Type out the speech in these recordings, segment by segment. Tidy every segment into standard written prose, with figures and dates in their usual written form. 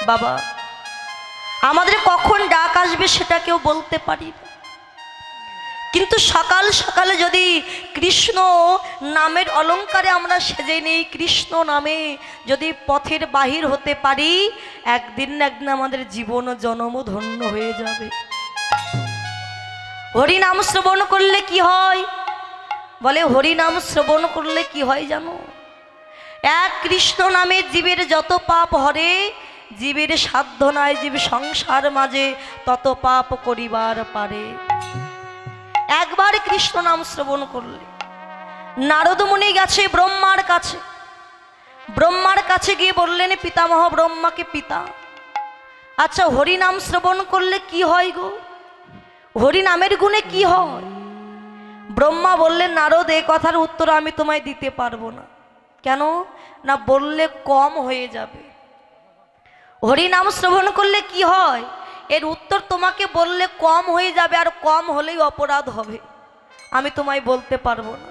বাবা আমাদের কখন ডাক আসবে সেটা কেউ বলতে পারি না, কিন্তু সকাল সকালে যদি কৃষ্ণ নামের অলঙ্কারে আমরা সেজে নেই, কৃষ্ণ নামে যদি পথের বাহির হতে পারি, একদিন না একদিন আমাদের জীবন জন্ম ধন্য হয়ে যাবে। হরি নাম শ্রবণ করলে কি হয়? বলে হরি নাম শ্রবণ করলে কি হয় জানো? এক কৃষ্ণ নামে জীবের যত পাপ হরে, জীবের সাধ্য নাই জীব সংসার মাঝে তত পাপ করিবার পারে। একবার কৃষ্ণ নাম শ্রবণ করলে। নারদ মুনি গেছে ব্রহ্মার কাছে, ব্রহ্মার কাছে গিয়ে বললেন পিতামহ ব্রহ্মাকে, পিতা আচ্ছা হরি নাম শ্রবণ করলে কি হয় গো? হরি নামের গুণে কি হয়? ব্রহ্মা বললেন নারদ এ কথার উত্তর আমি তোমায় দিতে পারবো না। কেন না? বললে কম হয়ে যাবে। হরি নাম শ্রবণ করলে কি হয় এর উত্তর তোমাকে বললে কম হয়ে যাবে, আর কম হলেই অপরাধ হবে, আমি তোমায় বলতে পারবো না।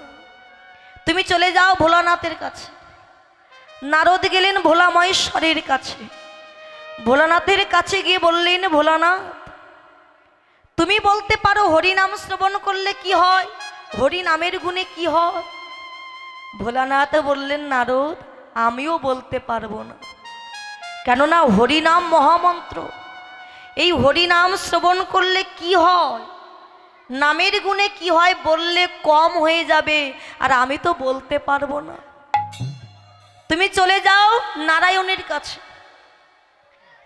তুমি চলে যাও ভোলানাথের কাছে। নারদ গেলেন ভোলা মহেশ্বরের কাছে। ভোলানাথের কাছে গিয়ে বললেন ভোলানাথ তুমি বলতে পারো হরি নাম শ্রবণ করলে কি হয়, হরি নামের গুণে কি হয়? ভোলানাথ বললেন নারদ আমিও বলতে পারবো না, কেননা হরিনাম মহামন্ত্র। এই হরিনাম শ্রবণ করলে কি হয়, নামের গুণে কি হয় বললে কম হয়ে যাবে, আর আমি তো বলতে পারবো না। তুমি চলে যাও নারায়ণের কাছে।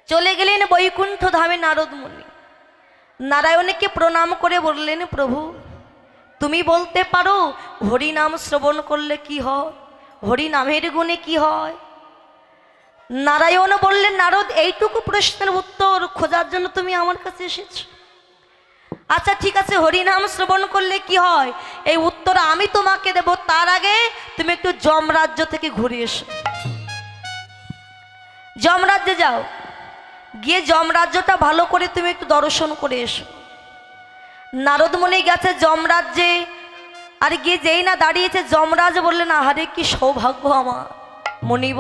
চলে গেলেন বৈকুণ্ঠ ধামে নারদ মুনি। নারায়ণকে প্রণাম করে বললেন প্রভু তুমি বলতে পারো হরিনাম শ্রবণ করলে কি হয়, হরি নামের গুণে কি হয়? নারায়ণ বললেন নারদ এইটুকু প্রশ্নের উত্তর খোঁজার জন্য তুমি আমার কাছে এসেছো? আচ্ছা ঠিক আছে হরিনাম শ্রবণ করলে কি হয় এই উত্তর আমি তোমাকে দেব, তার আগে তুমি একটু যমরাজ্য থেকে ঘুরে এসো। যমরাজ্যে যাও, গিয়ে যমরাজ্যটা ভালো করে তুমি একটু দর্শন করে এসো। নারদ মুনি গেছে যমরাজ্যে, আর গিয়ে যেই না দাঁড়িয়েছে যমরাজ বললেন আহারে কি সৌভাগ্য আমার মুনিব,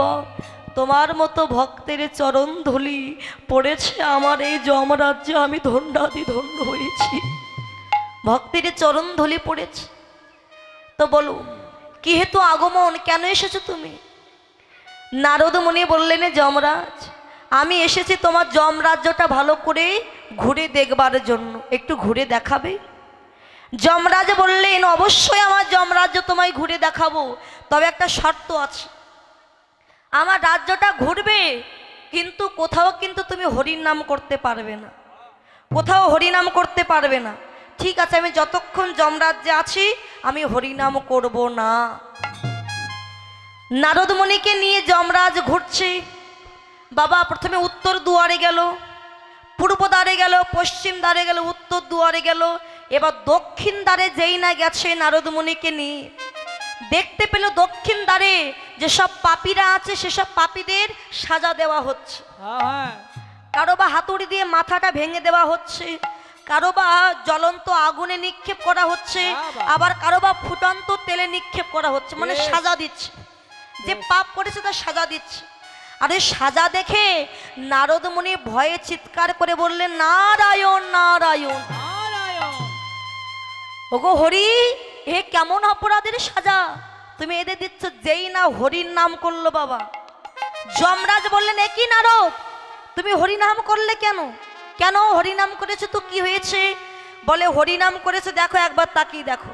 তোমার মতো ভক্তের চরণ ধুলি পড়েছে আমার এই যমরাজ্যে, আমি ধন্যাদি ধন্য হয়েছি, ভক্তের চরণ ধুলি পড়েছে। তো বলো কি হেতু আগমন, কেন এসেছো তুমি? নারদ মুনি বললেন যমরাজ আমি এসেছি তোমার যমরাজ্যটা ভালো করে ঘুরে দেখবার জন্য, একটু ঘুরে দেখাবে? যমরাজ বললেন অবশ্যই আমার যমরাজ্য তোমায় ঘুরে দেখাবো, তবে একটা শর্ত আছে, আমার রাজ্যটা ঘুরবে কিন্তু কোথাও কিন্তু তুমি হরির নাম করতে পারবে না, কোথাও হরিনাম করতে পারবে না। ঠিক আছে আমি যতক্ষণ যমরাজ্যে আছি আমি হরিনাম করব না। নারদ মুনিকে নিয়ে যমরাজ ঘুরছে। বাবা প্রথমে উত্তর দুয়ারে গেল, পূর্ব দ্বারে গেল, পশ্চিম দ্বারে গেল, উত্তর দুয়ারে গেল, এবার দক্ষিণ দ্বারে যেই না গেছে নারদ মুনিকে নিয়ে দেখতে পেল দক্ষিণ দ্বারে যেসব পাপীরা আছে সেসব পাপীদের সাজা দেওয়া হচ্ছে। কারো বা হাতুড়ি দিয়ে মাথাটা ভেঙে দেওয়া হচ্ছে, কারো বা জ্বলন্ত আগুনে নিক্ষেপ করা হচ্ছে, আবার কারো বা ফুটন্ত তেলে নিক্ষেপ করা হচ্ছে, মানে সাজা দিচ্ছে, যে পাপ করেছে তার সাজা দিচ্ছে। আর এই সাজা দেখে নারদ মুনি ভয়ে চিৎকার করে বললেন নারায়ণ নারায়ণ। ওগো হরি এ কেমন অপরাধের সাজা তুমি এদের দিচ্ছ, যেই না হরির নাম করলো। বাবা যমরাজ বললেন একই নারদ তুমি হরিনাম করলে কেন, কেন হরিনাম করেছে তো কি হয়েছে? বলে হরিনাম করেছে দেখো একবার তাকিয়ে দেখো।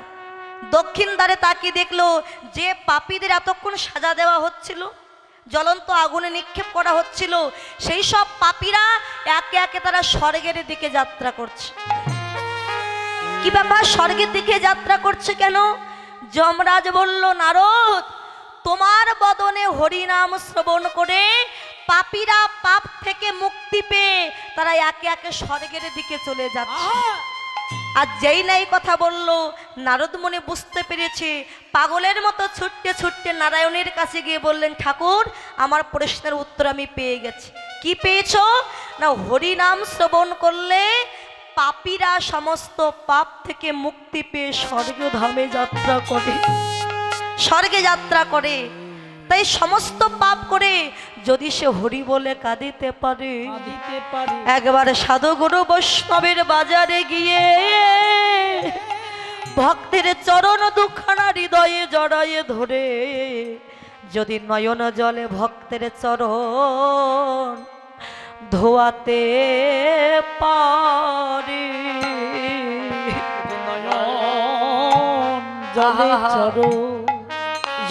দক্ষিণ দ্বারে তাকিয়ে দেখলো যে পাপীদের এতক্ষণ সাজা দেওয়া হচ্ছিল, জ্বলন্ত আগুনে নিক্ষেপ করা হচ্ছিল, সেই সব পাপীরা একে একে তারা স্বর্গের দিকে যাত্রা করছে। কি ব্যাপার স্বর্গের দিকে যাত্রা করছে কেন? যমরাজ বলল নারদ তোমার বদনে হরিনাম শ্রবণ করে পাপীরা পাপ থেকে মুক্তি পেয়ে তারা একে একে স্বর্গের দিকে চলে যাচ্ছে। আর যেই নাই কথা বলল নারদ মুনি বুঝতে পেরেছে, পাগলের মতো ছুটতে ছুটতে নারায়ণের কাছে গিয়ে বললেন ঠাকুর আমার প্রশ্নের উত্তর আমি পেয়ে গেছি। কি পেয়েছো না হরিনাম শ্রবণ করলে পাপীরা সমস্ত পাপ থেকে মুক্তি পেয়ে স্বর্গধামে যাত্রা করে, স্বর্গে যাত্রা করে। তাই সমস্ত পাপ করে যদি সে হরি বলে কাঁদিতে পারে, একবার সাধু গুরু বৈষ্ণবের বাজারে গিয়ে ভক্তের চরণ দুখানা হৃদয়ে জড়ায়ে ধরে যদি নয়ন জলে ভক্তের চরণ ধোয়াতে পারে,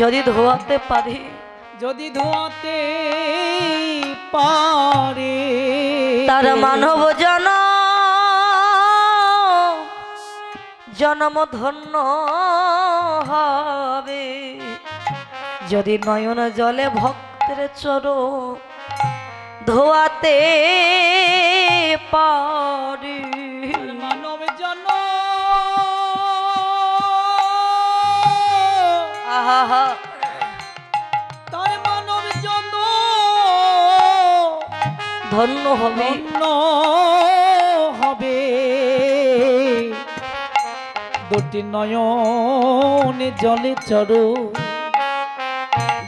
যদি ধোয়াতে পারে, যদি ধোয়াতে পারে, তার মানব জন্ম ধন্য হবে। যদি নয়ন জলে ভক্তের চরণ ধোয়াতে পারে, মানব জন্ম আহা তার মানব জন্ম ধন্য হবে, ধন্য হবে। দুটি নয়নে জলে চরো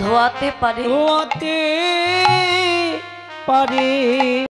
ধোয়াতে পারে, ধোয়াতে পারে।